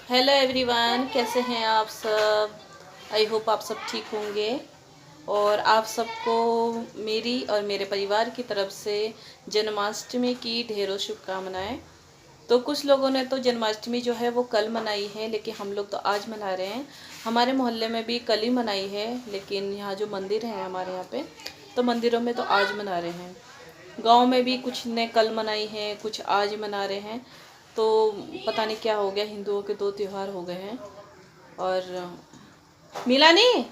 Hello everyone, कैसे हैं आप सब। आई होप आप सब ठीक होंगे और आप सबको मेरी और मेरे परिवार की तरफ से जन्माष्टमी की ढेरों शुभकामनाएं। तो कुछ लोगों ने तो जन्माष्टमी जो है वो कल मनाई है, लेकिन हम लोग तो आज मना रहे हैं। हमारे मोहल्ले में भी कल ही मनाई है, लेकिन यहाँ जो मंदिर है हमारे यहाँ पे, तो मंदिरों में तो आज मना रहे हैं। गांव में भी कुछ ने कल मनाई है, कुछ आज मना रहे हैं। तो पता नहीं क्या हो गया, हिंदुओं के दो त्योहार हो गए हैं। और मिला नहीं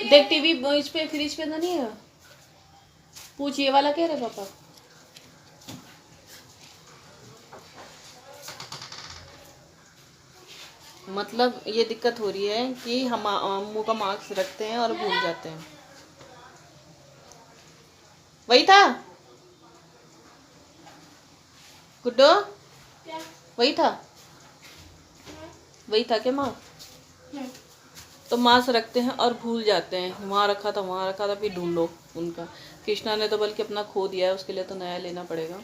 देख टीवी इस पे फ्रिज पे तो नहीं है। पूछ ये वाला कह रहे पापा। मतलब ये दिक्कत हो रही है कि हम मुंह का मास्क रखते हैं और भूल जाते हैं। वही था गुड्डो, वही था, वही था क्या माँ। तो मांस रखते हैं और भूल जाते हैं, वहाँ रखा था वहाँ रखा था, फिर ढूंढो उनका। कृष्णा ने तो बल्कि अपना खो दिया है, उसके लिए तो नया लेना पड़ेगा।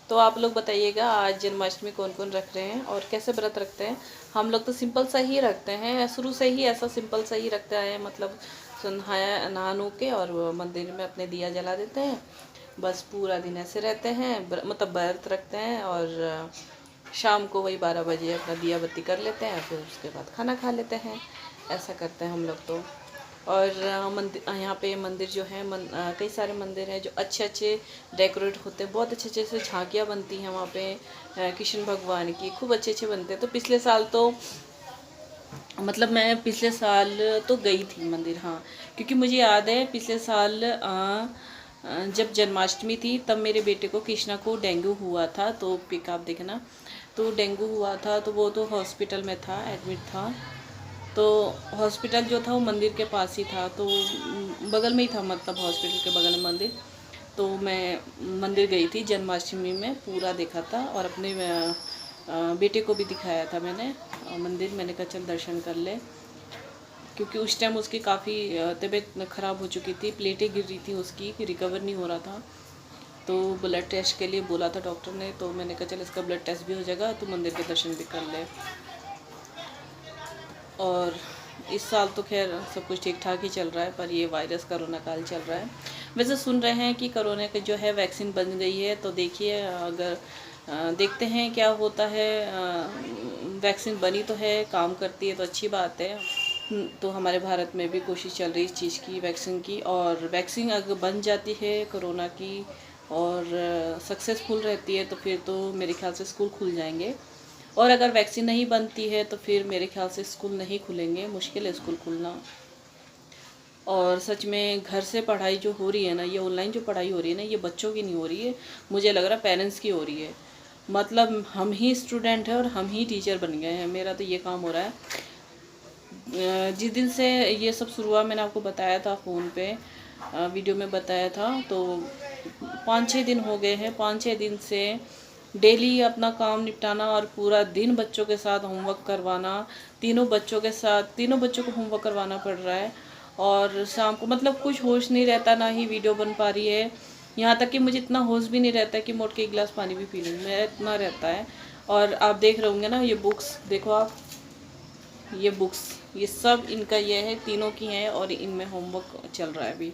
तो आप लोग बताइएगा आज जन्माष्टमी कौन कौन रख रहे हैं और कैसे व्रत रखते हैं। हम लोग तो सिंपल सा ही रखते हैं, शुरू से ही ऐसा सिंपल सा ही रखते हैं। मतलब नहाया नहा नू के और मंदिर में अपने दिया जला देते हैं, बस पूरा दिन ऐसे रहते हैं। मतलब व्रत रखते हैं और शाम को वही 12 बजे अपना दिया बत्ती कर लेते हैं, फिर उसके बाद खाना खा लेते हैं। ऐसा करते हैं हम लोग तो। और मंदिर, यहाँ पे मंदिर जो है कई सारे मंदिर हैं जो अच्छे अच्छे डेकोरेट होते हैं, बहुत अच्छे अच्छे से झांकियाँ बनती हैं वहाँ पे। कृष्ण भगवान की खूब अच्छे अच्छे बनते हैं। तो पिछले साल तो मतलब मैं पिछले साल तो गई थी मंदिर, हाँ, क्योंकि मुझे याद है पिछले साल जब जन्माष्टमी थी तब मेरे बेटे को कृष्णा को डेंगू हुआ था। तो पिक आप देखना, तो डेंगू हुआ था तो वो तो हॉस्पिटल में था, एडमिट था। तो हॉस्पिटल जो था वो मंदिर के पास ही था, तो बगल में ही था, मतलब हॉस्पिटल के बगल में मंदिर। तो मैं मंदिर गई थी जन्माष्टमी में, पूरा देखा था और अपने बेटे को भी दिखाया था मैंने मंदिर। मैंने कहा चल दर्शन कर ले, क्योंकि उस टाइम उसकी काफ़ी तबीयत ख़राब हो चुकी थी, प्लेटें गिर रही थी उसकी, रिकवर नहीं हो रहा था। तो ब्लड टेस्ट के लिए बोला था डॉक्टर ने, तो मैंने कहा चल इसका ब्लड टेस्ट भी हो जाएगा तो मंदिर के दर्शन भी कर ले। और इस साल तो खैर सब कुछ ठीक ठाक ही चल रहा है, पर ये वायरस कोरोना काल चल रहा है। वैसे सुन रहे हैं कि कोरोना की जो है वैक्सीन बन गई है, तो देखिए अगर देखते हैं क्या होता है। वैक्सीन बनी तो है, काम करती है तो अच्छी बात है। तो हमारे भारत में भी कोशिश चल रही है इस चीज़ की, वैक्सीन की। और वैक्सीन अगर बन जाती है कोरोना की और सक्सेसफुल रहती है तो फिर तो मेरे ख्याल से स्कूल खुल जाएंगे। और अगर वैक्सीन नहीं बनती है तो फिर मेरे ख्याल से स्कूल नहीं खुलेंगे, मुश्किल है स्कूल खुलना। और सच में घर से पढ़ाई जो हो रही है ना, ये ऑनलाइन जो पढ़ाई हो रही है ना, ये बच्चों की नहीं हो रही है, मुझे लग रहा है पेरेंट्स की हो रही है। मतलब हम ही स्टूडेंट हैं और हम ही टीचर बन गए हैं, मेरा तो ये काम हो रहा है। जिस दिन से ये सब शुरू हुआ, मैंने आपको बताया था फ़ोन पे, वीडियो में बताया था, तो 5-6 दिन हो गए हैं। 5-6 दिन से डेली अपना काम निपटाना और पूरा दिन बच्चों के साथ होमवर्क करवाना। तीनों बच्चों को होमवर्क करवाना पड़ रहा है। और शाम को मतलब कुछ होश नहीं रहता, ना ही वीडियो बन पा रही है। यहाँ तक कि मुझे इतना होश भी नहीं रहता कि मोट के एक गिलास पानी भी पी लूँ, मैं इतना रहता है। और आप देख रहे होंगे ना, ये बुक्स देखो आप, ये बुक्स, ये सब इनका ये है, तीनों की हैं और इनमें होमवर्क चल रहा है अभी।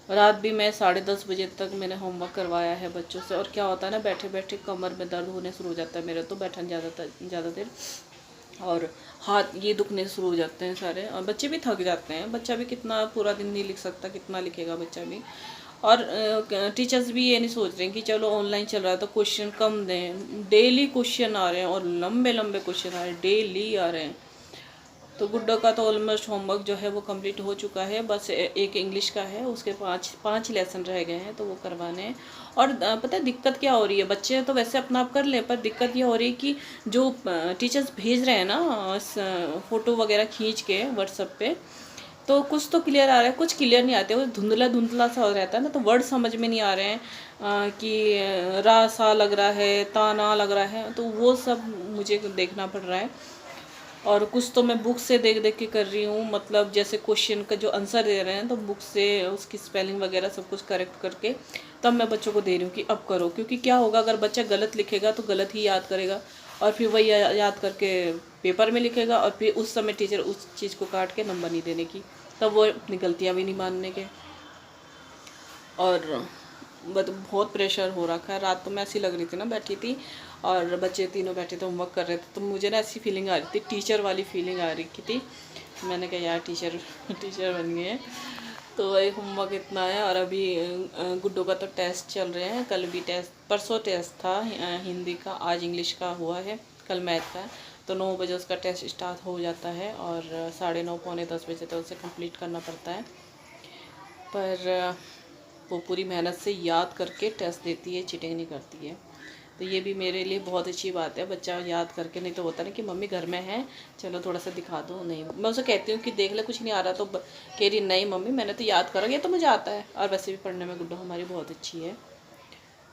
रात भी मैं 10:30 बजे तक मैंने होमवर्क करवाया है बच्चों से। और क्या होता है ना, बैठे बैठे कमर में दर्द होने शुरू हो जाता है मेरे, तो बैठन ज़्यादा देर, और हाथ ये दुखने शुरू हो जाते हैं सारे। और बच्चे भी थक जाते हैं, बच्चा भी कितना पूरा दिन नहीं लिख सकता, कितना लिखेगा बच्चा भी। और टीचर्स भी ये नहीं सोच रहे हैं कि चलो ऑनलाइन चल रहा है तो क्वेश्चन कम दें। डेली क्वेश्चन आ रहे हैं और लंबे लंबे क्वेश्चन आ रहे हैं, डेली आ रहे हैं। तो गुड्डो का तो ऑलमोस्ट होमवर्क जो है वो कंप्लीट हो चुका है, बस एक इंग्लिश का है, उसके पाँच लेसन रह गए हैं तो वो करवाने हैं। और पता है दिक्कत क्या हो रही है, बच्चे तो वैसे अपना आप कर ले, पर दिक्कत ये हो रही है कि जो टीचर्स भेज रहे हैं ना फ़ोटो वगैरह खींच के व्हाट्सएप पे, तो कुछ तो क्लियर आ रहा है, कुछ क्लियर नहीं आते, वो धुंधला धुंधला सा हो रहता है ना, तो वर्ड समझ में नहीं आ रहे हैं। कि रा सा लग रहा है, ताना लग रहा है, तो वो सब मुझे देखना पड़ रहा है। और कुछ तो मैं बुक से देख देख के कर रही हूँ, मतलब जैसे क्वेश्चन का जो आंसर दे रहे हैं तो बुक से उसकी स्पेलिंग वगैरह सब कुछ करेक्ट करके तब मैं बच्चों को दे रही हूँ कि अब करो। क्योंकि क्या होगा, अगर बच्चा गलत लिखेगा तो गलत ही याद करेगा, और फिर वही याद करके पेपर में लिखेगा, और फिर उस समय टीचर उस चीज़ को काट के नंबर नहीं देने की, तब वो अपनी गलतियाँ भी नहीं मानने के। और बहुत प्रेशर हो रखा है। रात तो मैं ऐसी लग रही थी ना, बैठी थी और बच्चे तीनों बैठे थे, होमवर्क कर रहे थे, तो मुझे ना ऐसी फीलिंग आ रही थी, टीचर वाली फीलिंग आ रही थी। मैंने कहा यार टीचर बन गए हैं। तो वही होमवर्क इतना है। और अभी गुड्डू का तो टेस्ट चल रहे हैं, कल भी टेस्ट, परसों टेस्ट था हिंदी का, आज इंग्लिश का हुआ है, कल मैथ का है। तो 9 बजे उसका टेस्ट स्टार्ट हो जाता है और 9:30 पौने 10 बजे तक उसे कंप्लीट करना पड़ता है। पर वो पूरी मेहनत से याद करके टेस्ट देती है, चीटिंग नहीं करती है। तो ये भी मेरे लिए बहुत अच्छी बात है, बच्चा याद करके। नहीं तो होता ना कि मम्मी घर में है, चलो थोड़ा सा दिखा दो, नहीं, मैं उसे कहती हूँ कि देख ले कुछ नहीं आ रहा, तो कह रही नहीं मम्मी मैंने तो याद करा, ये तो मुझे आता है। और वैसे भी पढ़ने में गुड्डू हमारी बहुत अच्छी है।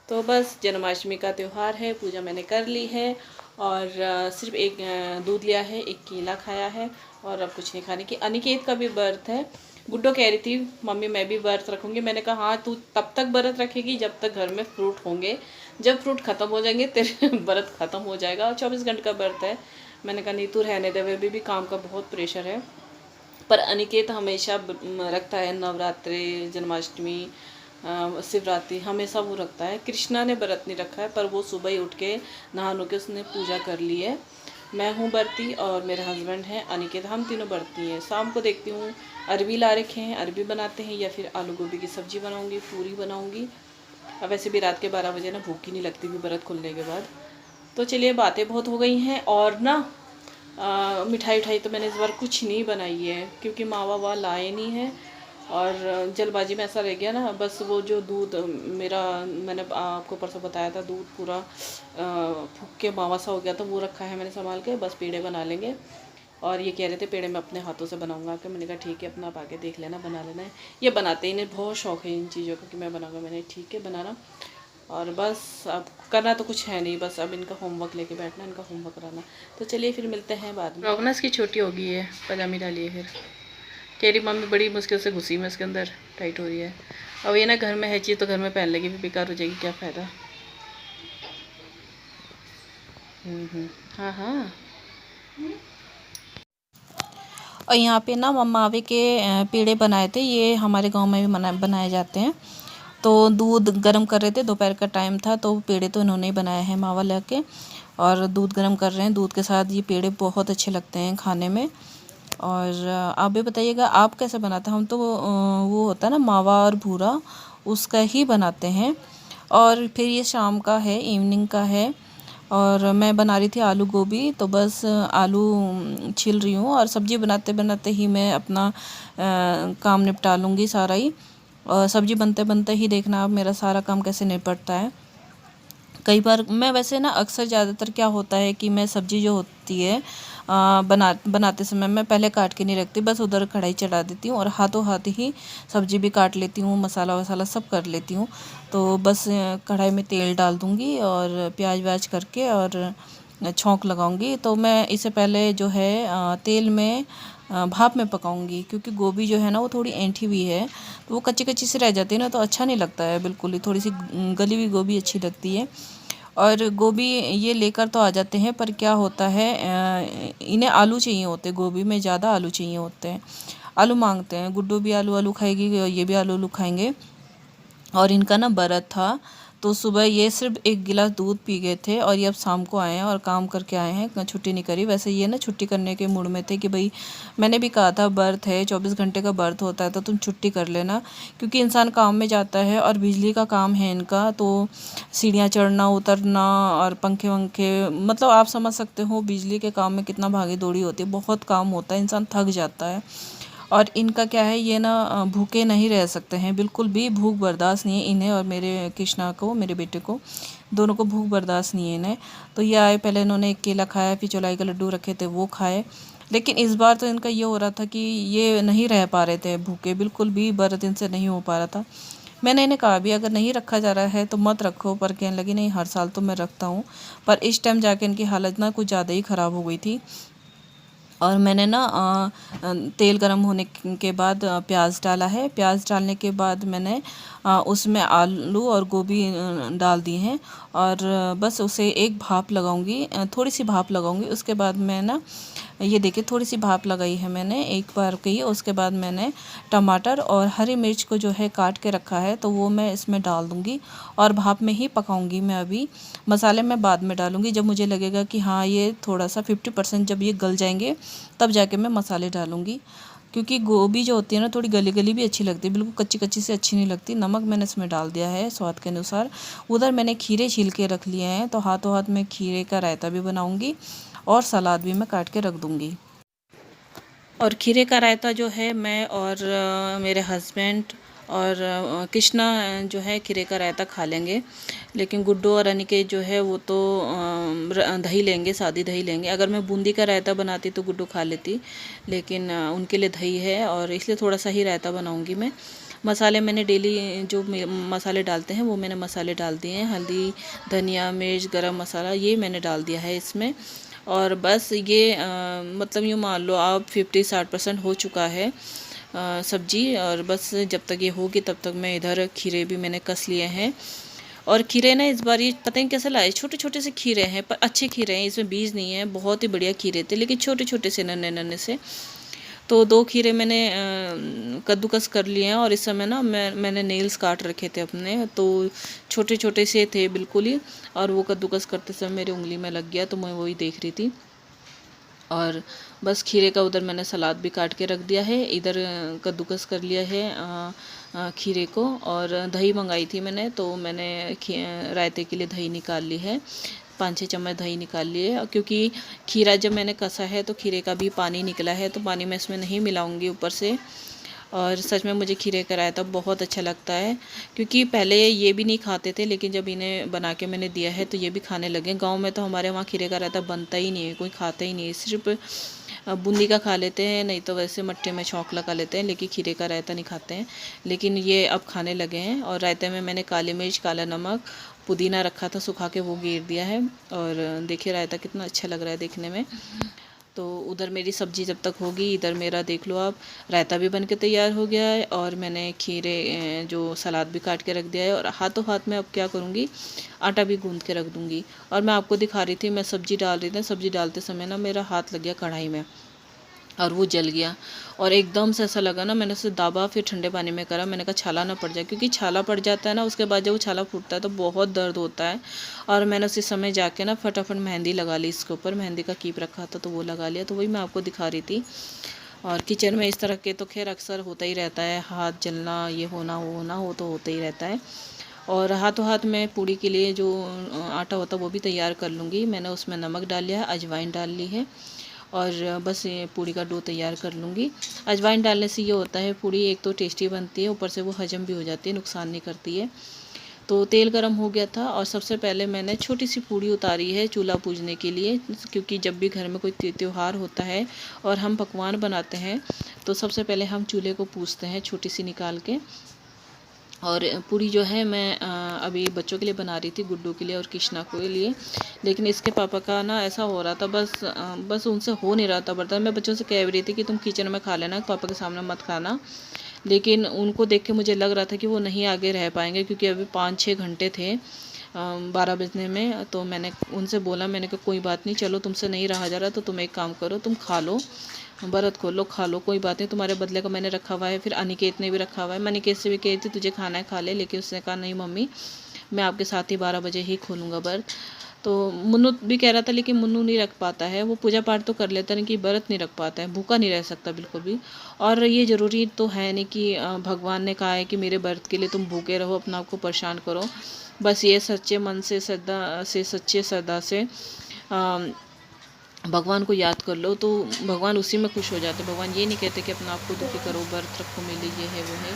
तो बस जन्माष्टमी का त्यौहार है, पूजा मैंने कर ली है और सिर्फ एक दूध लिया है, एक केला खाया है और अब कुछ नहीं खाने की। अनिकेत का भी व्रत है। गुड्डो कह रही थी मम्मी मैं भी व्रत रखूँगी। मैंने कहा हाँ तू तब तक व्रत रखेगी जब तक घर में फ्रूट होंगे, जब फ्रूट ख़त्म हो जाएंगे तेरे व्रत ख़त्म हो जाएगा। और 24 घंटे का व्रत है। मैंने कहा नहीं तू रहने दे, वे भी काम का बहुत प्रेशर है। पर अनिकेत हमेशा रखता है, नवरात्रि, जन्माष्टमी, शिवरात्रि हमेशा वो रखता है। कृष्णा ने व्रत नहीं रखा है, पर वो सुबह ही उठ के नहा नु के उसने पूजा कर ली है। मैं हूँ व्रती और मेरे हस्बैंड हैं अनिकेत, हम तीनों व्रती हैं। शाम को देखती हूँ अरबी ला रखे हैं, अरबी बनाते हैं या फिर आलू गोभी की सब्ज़ी बनाऊँगी, पूरी बनाऊँगी। अब वैसे भी रात के 12 बजे ना भूख ही नहीं लगती भी व्रत खुलने के बाद। तो चलिए बातें बहुत हो गई हैं। और ना मिठाई उठाई तो मैंने इस बार कुछ नहीं बनाई है, क्योंकि मावा वाह लाए नहीं है और जल्दबाजी में ऐसा रह गया ना। बस वो जो दूध मेरा, मैंने आपको परसों बताया था, दूध पूरा फूक के मावा सा हो गया था, वो रखा है मैंने संभाल के। बस पेड़े बना लेंगे। और ये कह रहे थे पेड़े मैं अपने हाथों से बनाऊंगा, कि मैंने कहा ठीक है अपना आप आके देख लेना, बना लेना है। ये बनाते ही, इन्हें बहुत शौक है इन चीज़ों का कि मैं बनाऊंगा। मैंने ठीक है बनाना। और बस अब करना तो कुछ है नहीं, बस अब इनका होमवर्क लेके बैठना, इनका होमवर्क कराना। तो चलिए फिर मिलते हैं बाद में। रोगनस की छोटी हो गई है, पजामी डाली है। फिर कह रही मम्मी बड़ी मुश्किल से घुसी मैं इसके अंदर, टाइट हो रही है। अब ये ना घर में है चीज़ तो घर में पहन लेगी, फिर बेकार हो जाएगी, क्या फ़ायदा। हाँ हाँ। और यहाँ पे ना मावे के पेड़े बनाए थे, ये हमारे गांव में भी बनाए जाते हैं। तो दूध गर्म कर रहे थे, दोपहर का टाइम था, तो पेड़े तो इन्होंने ही बनाए हैं मावा लेके, और दूध गर्म कर रहे हैं। दूध के साथ ये पेड़े बहुत अच्छे लगते हैं खाने में। और आप भी बताइएगा आप कैसे बनाते हैं। हम तो वो होता है ना मावा और भूरा, उसका ही बनाते हैं। और फिर ये शाम का है, इवनिंग का है। और मैं बना रही थी आलू गोभी, तो बस आलू छील रही हूँ और सब्ज़ी बनाते बनाते ही मैं अपना काम निपटा लूँगी सारा ही। और सब्ज़ी बनते बनते ही देखना आप मेरा सारा काम कैसे निपटता है। कई बार मैं वैसे ना अक्सर ज़्यादातर क्या होता है कि मैं सब्ज़ी जो होती है बनाते समय मैं पहले काट के नहीं रखती, बस उधर कढ़ाई चढ़ा देती हूँ और हाथों हाथ ही सब्ज़ी भी काट लेती हूँ, मसाला वसाला सब कर लेती हूँ। तो बस कढ़ाई में तेल डाल दूँगी और प्याज व्याज करके और छौंक लगाऊंगी। तो मैं इससे पहले जो है तेल में भाप में पकाऊंगी, क्योंकि गोभी जो है ना वो थोड़ी ऐंठी हुई है, तो वो कच्ची कच्ची से रह जाती है ना, तो अच्छा नहीं लगता है बिल्कुल ही। थोड़ी सी गली हुई गोभी अच्छी लगती है। और गोभी ये लेकर तो आ जाते हैं, पर क्या होता है इन्हें आलू चाहिए होते, गोभी में ज़्यादा आलू चाहिए होते हैं, आलू मांगते हैं। गुड्डू भी आलू आलू खाएगी, ये भी आलू आलू खाएंगे। और इनका ना व्रत था, तो सुबह ये सिर्फ 1 गिलास दूध पी गए थे और ये अब शाम को आए हैं और काम करके आए हैं, छुट्टी नहीं करी। वैसे ये ना छुट्टी करने के मूड में थे कि भाई, मैंने भी कहा था व्रत है, 24 घंटे का व्रत होता है, तो तुम छुट्टी कर लेना, क्योंकि इंसान काम में जाता है और बिजली का काम है इनका, तो सीढ़ियाँ चढ़ना उतरना और पंखे वंखे, मतलब आप समझ सकते हो बिजली के काम में कितना भागी दौड़ी होती है, बहुत काम होता है, इंसान थक जाता है। और इनका क्या है, ये ना भूखे नहीं रह सकते हैं, बिल्कुल भी भूख बर्दाश्त नहीं है इन्हें, और मेरे कृष्णा को, मेरे बेटे को, दोनों को भूख बर्दाश्त नहीं है इन्हें। तो ये आए, पहले इन्होंने एक केला खाया, फिर चौलाई के लड्डू रखे थे वो खाए। लेकिन इस बार तो इनका ये हो रहा था कि ये नहीं रह पा रहे थे भूखे, बिल्कुल भी व्रत इनसे नहीं हो पा रहा था। मैंने इन्हें कहा भी अगर नहीं रखा जा रहा है तो मत रखो, पर कहने लगी नहीं हर साल तो मैं रखता हूँ। पर इस टाइम जाके इनकी हालत ना कुछ ज़्यादा ही ख़राब हो गई थी। और मैंने ना तेल गरम होने के बाद प्याज डाला है। प्याज डालने के बाद मैंने उसमें आलू और गोभी डाल दी हैं और बस उसे एक भाप लगाऊंगी, थोड़ी सी भाप लगाऊंगी। उसके बाद मैं ना ये देखिए थोड़ी सी भाप लगाई है मैंने एक बार की। उसके बाद मैंने टमाटर और हरी मिर्च को जो है काट के रखा है तो वो मैं इसमें डाल दूँगी और भाप में ही पकाऊंगी मैं अभी। मसाले मैं बाद में डालूँगी जब मुझे लगेगा कि हाँ ये थोड़ा सा 50% जब ये गल जाएंगे तब जाके मैं मसाले डालूँगी। क्योंकि गोभी जो होती है ना थोड़ी गली गली भी अच्छी लगती है, बिल्कुल कच्ची कच्ची से अच्छी नहीं लगती। नमक मैंने इसमें डाल दिया है स्वाद के अनुसार। उधर मैंने खीरे छील के रख लिए हैं तो हाथों हाथ में खीरे का रायता भी बनाऊँगी और सलाद भी मैं काट के रख दूँगी। और खीरे का रायता जो है मैं और मेरे हस्बैंड और कृष्णा जो है खीरे का रायता खा लेंगे, लेकिन गुड्डू और अनिकेत जो है वो तो दही लेंगे, सादी दही लेंगे। अगर मैं बूंदी का रायता बनाती तो गुड्डू खा लेती, लेकिन उनके लिए दही है और इसलिए थोड़ा सा ही रायता बनाऊंगी मैं। मसाले मैंने डेली जो मसाले डालते हैं वो मैंने मसाले डाल दिए हैं, हल्दी, धनिया, मिर्च, गरम मसाला ये मैंने डाल दिया है इसमें। और बस ये मतलब यूँ मान लो आप 50-60% हो चुका है सब्जी। और बस जब तक ये होगी तब तक मैं इधर खीरे भी मैंने कस लिए हैं। और खीरे ना इस बार ये पता नहीं कैसे लाए, छोटे छोटे से खीरे हैं पर अच्छे खीरे हैं, इसमें बीज नहीं है। बहुत ही बढ़िया खीरे थे लेकिन छोटे छोटे से नन्हे नन्हे से। तो 2 खीरे मैंने कद्दूकस कर लिए हैं और इस समय ना मैंने नेल्स काट रखे थे अपने, तो छोटे छोटे से थे बिल्कुल ही। और वो कद्दूकस करते समय मेरी उंगली में लग गया तो मैं वही देख रही थी। और बस खीरे का उधर मैंने सलाद भी काट के रख दिया है, इधर कद्दूकस कर लिया है खीरे को। और दही मंगाई थी मैंने तो मैंने रायते के लिए दही निकाल ली है, 5-6 चम्मच दही निकाल लिए। क्योंकि खीरा जब मैंने कसा है तो खीरे का भी पानी निकला है तो पानी मैं इसमें नहीं मिलाऊंगी ऊपर से। और सच में मुझे खीरे का रायता बहुत अच्छा लगता है, क्योंकि पहले ये भी नहीं खाते थे लेकिन जब इन्हें बना के मैंने दिया है तो ये भी खाने लगे। गांव में तो हमारे वहाँ खीरे का रायता बनता ही नहीं है, कोई खाता ही नहीं है, सिर्फ बूंदी का खा लेते हैं, नहीं तो वैसे मट्टे में छौंक लगा लेते हैं, लेकिन खीरे का रायता नहीं खाते हैं। लेकिन ये अब खाने लगे हैं। और रायते में मैंने काली मिर्च, काला नमक, पुदीना रखा था सुखा के, वो गेर दिया है। और देखिए रायता कितना अच्छा लग रहा है देखने में। तो उधर मेरी सब्ज़ी जब तक होगी, इधर मेरा देख लो आप रायता भी बन के तैयार हो गया है और मैंने खीरे जो सलाद भी काट के रख दिया है। और हाथों हाथ में अब क्या करूँगी, आटा भी गूंद के रख दूँगी। और मैं आपको दिखा रही थी, मैं सब्ज़ी डाल रही थी, सब्ज़ी डालते समय ना मेरा हाथ लग गया कढ़ाई में और वो जल गया। और एकदम से ऐसा लगा ना, मैंने उसे दाबा, फिर ठंडे पानी में करा, मैंने कहा छाला ना पड़ जाए, क्योंकि छाला पड़ जाता है ना उसके बाद जब वो छाला फूटता है तो बहुत दर्द होता है। और मैंने उसी समय जाके ना फटाफट मेहंदी लगा ली, इसके ऊपर मेहंदी का कीप रखा था तो वो लगा लिया। तो वही मैं आपको दिखा रही थी। और किचन में इस तरह के तो खैर अक्सर होता ही रहता है, हाथ जलना, ये होना वो होना, वो तो होता ही रहता है। और हाथों हाथ में पूड़ी के लिए जो आटा होता है वो भी तैयार कर लूँगी। मैंने उसमें नमक डाल लिया है, अजवाइन डाल ली है और बस ये पूड़ी का डो तैयार कर लूँगी। अजवाइन डालने से ये होता है पूड़ी एक तो टेस्टी बनती है, ऊपर से वो हजम भी हो जाती है, नुकसान नहीं करती है। तो तेल गरम हो गया था और सबसे पहले मैंने छोटी सी पूड़ी उतारी है चूल्हा पूजने के लिए, क्योंकि जब भी घर में कोई त्यौहार होता है और हम पकवान बनाते हैं तो सबसे पहले हम चूल्हे को पूजते हैं छोटी सी निकाल के। और पूड़ी जो है मैं अभी बच्चों के लिए बना रही थी, गुड्डू के लिए और कृष्णा के लिए। लेकिन इसके पापा का ना ऐसा हो रहा था, बस उनसे हो नहीं रहा था बर्तन। मैं बच्चों से कह रही थी कि तुम किचन में खा लेना, पापा के सामने मत खाना। लेकिन उनको देख के मुझे लग रहा था कि वो नहीं आगे रह पाएंगे, क्योंकि अभी 5-6 घंटे थे 12 बजने में। तो मैंने उनसे बोला, मैंने कहा कोई बात नहीं, चलो तुमसे नहीं रहा जा रहा तो तुम एक काम करो, तुम खा लो, व्रत खोलो, खा लो, कोई बात नहीं, तुम्हारे बदले का मैंने रखा हुआ है। फिर अनिकेत ने भी रखा हुआ है, मैं अनिकेत से भी कह रही थी तुझे खाना है खा ले, लेकिन उसने कहा नहीं मम्मी, मैं आपके साथ ही 12 बजे ही खोलूँगा व्रत। तो मुन्नू भी कह रहा था, लेकिन मुन्नू नहीं रख पाता है, वो पूजा पाठ तो कर लेता है कि व्रत नहीं रख पाता है, भूखा नहीं रह सकता बिल्कुल भी। और ये ज़रूरी तो है नहीं कि भगवान ने कहा है कि मेरे व्रत के लिए तुम भूखे रहो, अपना आपको परेशान करो। बस ये सच्चे मन से, श्रद्धा से, सच्चे श्रद्धा से भगवान को याद कर लो तो भगवान उसी में खुश हो जाते। भगवान ये नहीं कहते कि अपना आपको दुखी करो, व्रत रखो, मेरे लिए ये है वो है।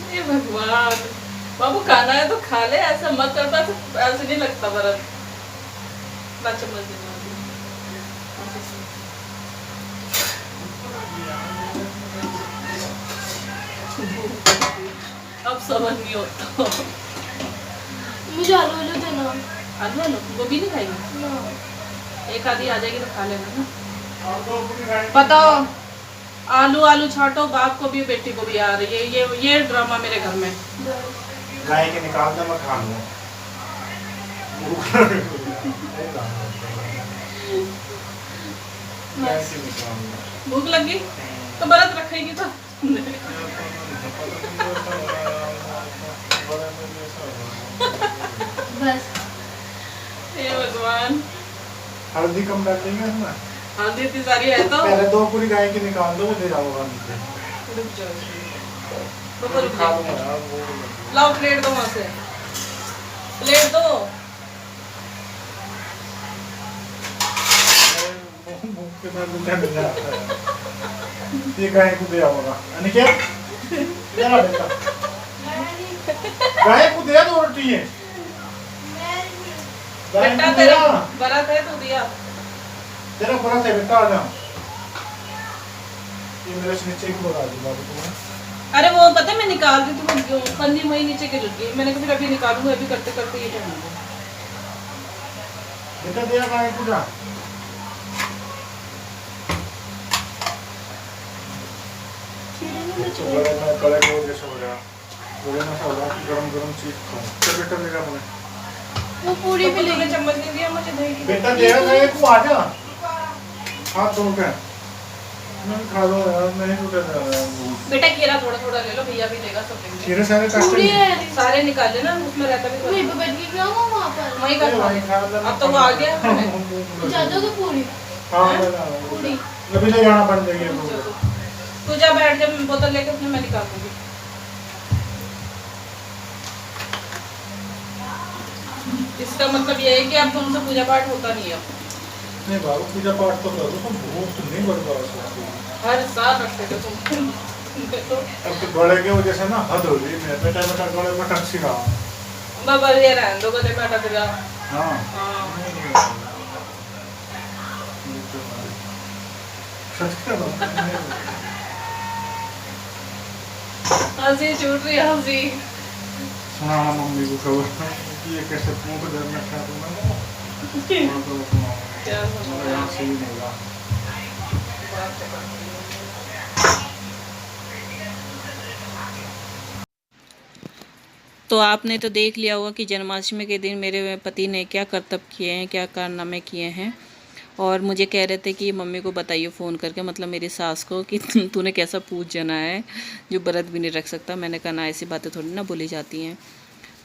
ये भगवान, बाबू खाना है तो खा ले, ऐसा मत करता, ऐसे नहीं लगता व्रत। चम्मच देना अब समझ नहीं होता। मुझे आलू आलू देना। आलू आलू गोभी नहीं खाएगी? ना। एक आधी आ जाएगी तो खा लेना ना। पता आलू आलू छाटो, बाप को भी बेटी को भी आ रही है ये ड्रामा मेरे घर में। गाय के निकाल दे, मैं खा लूँ। भूख लगी तो व्रत रखेगी तो। बस हे भगवान, हल्दी कम डाल देंगे इसमें। हल्दी इतनी सारी है तो पहले 2 पूरी गाय की निकाल दो, ले जाओगा नीचे। रुक जाओ, रुक खा जाओ। लूँगा यार, वो लाओ प्लेट दो, वहां से प्लेट दो। ये गाय को दे आओगा अनिकेत, तेरा बेटा गाय को दे दो रोटी। है गाय बेटा को तेरा दिया, व्रत है तो दिया। तेरा व्रत है बेटा, आ जा। ये मेरे से नीचे क्यों लगा दी बाबू तुमने? अरे वो पता है मैं निकाल रही थी, वो पन्नी वही नीचे गिर गई। मैंने कहा फिर अभी निकालूंगा, अभी करते करते ये टाइम हो बेटा दिया गाय को जा। गले में गले को जैसे हो रहा, गले में हो रहा कि गरम गरम चीज खाओ। तो बेटा देगा मुझे, वो पूरी भी गया। लेके चम्मच नहीं दिया मुझे दही की। बेटा देगा गाय को, आ जा। हाथ धो के मैं खा लो यार, नहीं टूटे जा रहा है। बेटा खीरा थोड़ा थोड़ा ले लो, भैया भी लेगा, सब लेंगे। खीरे सारे काट पूरी है। सारे निकाल लेना, उसमें रहता भी वहीं पे बैठ के क्या हुआ वहाँ पर? वहीं का खा लेना। अब तो वो आ गया है। ज्यादा को पूरी हाँ पूरी अभी ले जाना पड़ जाएगी। तू जा बैठ जा, बोतल लेके उसमें मैं निकाल दूंगी। इसका मतलब ये है कि अब तुमसे पूजा पाठ होता नहीं है। नहीं बाबू, पूजा पाठ तो करो, तुम भूख नहीं बर्दाश्त। हर साल रखते थे तुम। अब तो गले की वजह से ना हद हो रही है। बेटा बेटा गले में टक्सी रहा। बाबा ये रहने दो, गले में अटक जा। हाँ हंसी छूट रही है, हंसी। सुना मम्मी को खबर कि ये कैसे मुंह को दर्द में खा दूंगा। क्या समझ यहाँ से ही नहीं रहा। तो आपने तो देख लिया होगा कि जन्माष्टमी के दिन मेरे पति ने क्या करतब किए हैं, क्या कारनामे किए हैं। और मुझे कह रहे थे कि मम्मी को बताइए फ़ोन करके, मतलब मेरी सास को, कि तूने कैसा पूछ जना है जो व्रत भी नहीं रख सकता। मैंने कहा ना, ऐसी बातें थोड़ी ना बोली जाती हैं।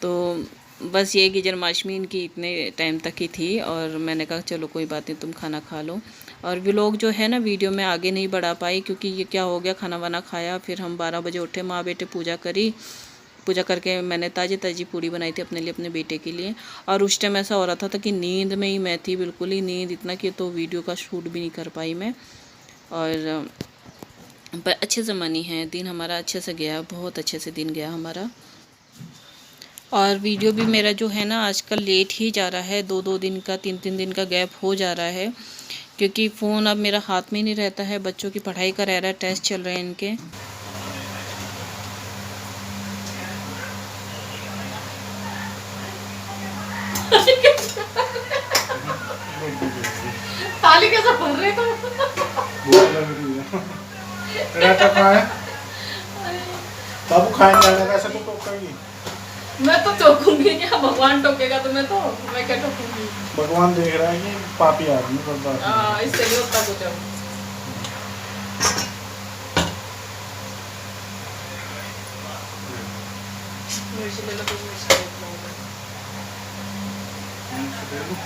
तो बस ये कि जन्माष्टमी इनकी इतने टाइम तक ही थी, और मैंने कहा चलो कोई बात नहीं, तुम खाना खा लो। और व्लॉग जो है ना वीडियो में आगे नहीं बढ़ा पाई, क्योंकि ये क्या हो गया, खाना वाना खाया, फिर हम 12 बजे उठे, माँ बेटे पूजा करी। पूजा करके मैंने ताज़ी ताज़ी पूड़ी बनाई थी अपने लिए, अपने बेटे के लिए। और उस टाइम ऐसा हो रहा था कि नींद में ही मैं थी, बिल्कुल ही नींद इतना कि तो वीडियो का शूट भी नहीं कर पाई मैं। और पर अच्छे से मनी है, दिन हमारा अच्छे से गया, बहुत अच्छे से दिन गया हमारा। और वीडियो भी मेरा जो है ना आजकल लेट ही जा रहा है, 2-2 दिन का, 3-3 दिन का गैप हो जा रहा है, क्योंकि फ़ोन अब मेरा हाथ में नहीं रहता है। बच्चों की पढ़ाई का रह रहा है, टेस्ट चल रहे हैं इनके। ताली कैसे भर रहे तुम? बाबू खाएंगे ऐसा तो टोकेगी। मैं तो टोकूंगी क्या, भगवान टोकेगा तुम्हें तो मैं क्या टोकूंगी। भगवान देख रहा है कि पापी आदमी बर्दाश्त। हाँ, इससे नहीं होता कुछ। अब मिर्च ले लो, कुछ मिर्च ले लो।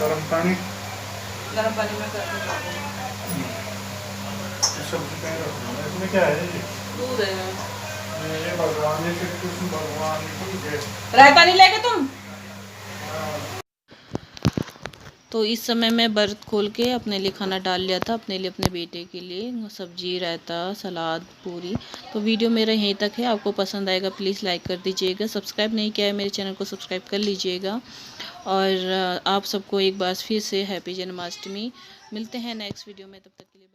गरम पानी गर्म पानी में करके सब्जी कहीं रखना है। इसमें क्या है ये? दूध है। ये भगवान ने फिर कृष्ण भगवान की रायता नहीं लेके तुम। तो इस समय मैं बर्त खोल के अपने लिए खाना डाल लिया था, अपने लिए, अपने बेटे के लिए, सब्जी, रायता, सलाद, पूरी। तो वीडियो मेरा यहीं तक है। आपको पसंद आएगा प्लीज़ लाइक कर दीजिएगा। सब्सक्राइब नहीं किया है मेरे चैनल को, सब्सक्राइब कर लीजिएगा। और आप सबको एक बार फिर से हैप्पी जन्माष्टमी। मिलते हैं नेक्स्ट वीडियो में, तब तक के लिए।